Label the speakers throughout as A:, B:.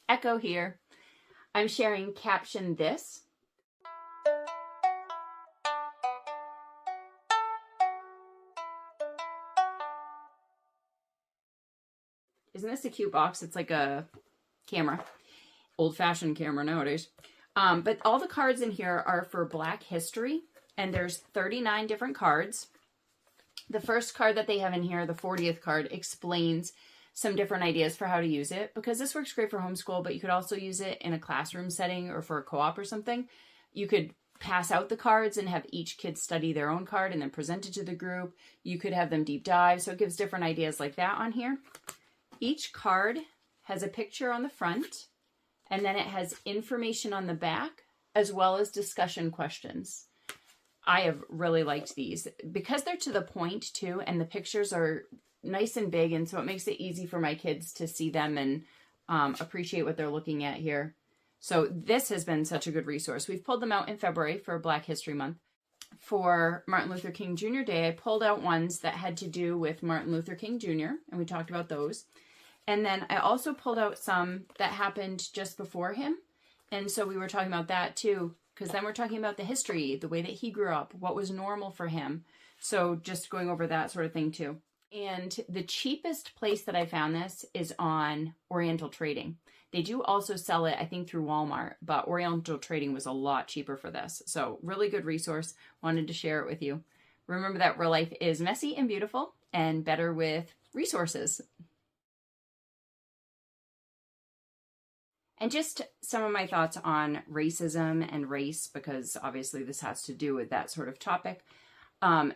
A: Echo here. I'm sharing Caption This. Isn't this a cute box? It's like a camera, old-fashioned camera nowadays. But all the cards in here are for Black history, and there's 39 different cards. The first card that they have in here, the 40th card, explains some different ideas for how to use it, because this works great for homeschool, but you could also use it in a classroom setting or for a co-op or something. You could pass out the cards and have each kid study their own card and then present it to the group. You could have them deep dive, so it gives different ideas like that on here. Each card has a picture on the front, and then it has information on the back, as well as discussion questions. I have really liked these because they're to the point too, and the pictures are nice and big, and so it makes it easy for my kids to see them and appreciate what they're looking at here. So this has been such a good resource. We've pulled them out in February for Black History Month. For Martin Luther King Jr. Day, I pulled out ones that had to do with Martin Luther King Jr., and we talked about those. And then I also pulled out some that happened just before him. And so we were talking about that too, because then we're talking about the history, the way that he grew up, what was normal for him. So just going over that sort of thing too. And the cheapest place that I found this is on Oriental Trading. They do also sell it, I think, through Walmart, but Oriental Trading was a lot cheaper for this. So really good resource. Wanted to share it with you. Remember that real life is messy and beautiful and better with resources. And just some of my thoughts on racism and race, because obviously this has to do with that sort of topic.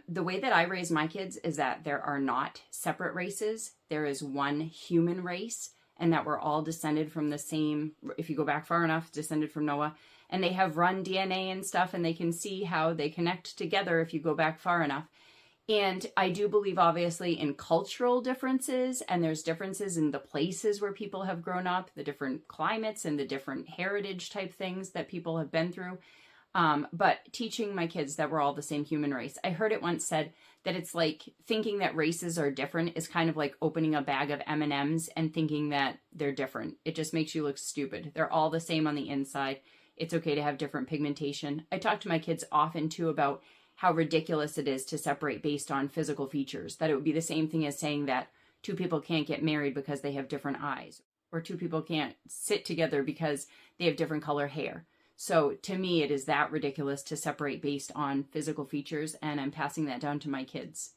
A: The way that I raise my kids is that there are not separate races. There is one human race, and that we're all descended from the same, if you go back far enough, descended from Noah. And they have run DNA and stuff, and they can see how they connect together if you go back far enough. And I do believe, obviously, in cultural differences, and there's differences in the places where people have grown up, the different climates and the different heritage type things that people have been through. But teaching my kids that we're all the same human race. I heard it once said that it's like thinking that races are different is kind of like opening a bag of M&Ms and thinking that they're different. It just makes you look stupid. They're all the same on the inside. It's okay to have different pigmentation. I talk to my kids often too about how ridiculous it is to separate based on physical features, that it would be the same thing as saying that two people can't get married because they have different eyes, or two people can't sit together because they have different color hair. So to me, it is that ridiculous to separate based on physical features, and I'm passing that down to my kids.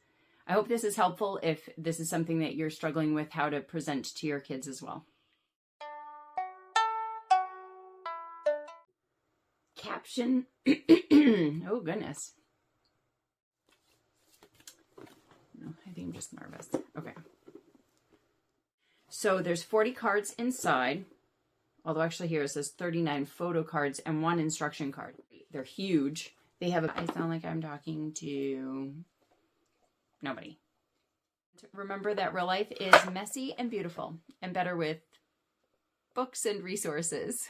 A: I hope this is helpful if this is something that you're struggling with, how to present to your kids as well. Caption. Oh, goodness. I think I'm just nervous. Okay. So there's 40 cards inside. Although actually here it says 39 photo cards and 1 instruction card. They're huge. They have I sound like I'm talking to nobody. Remember that real life is messy and beautiful and better with books and resources.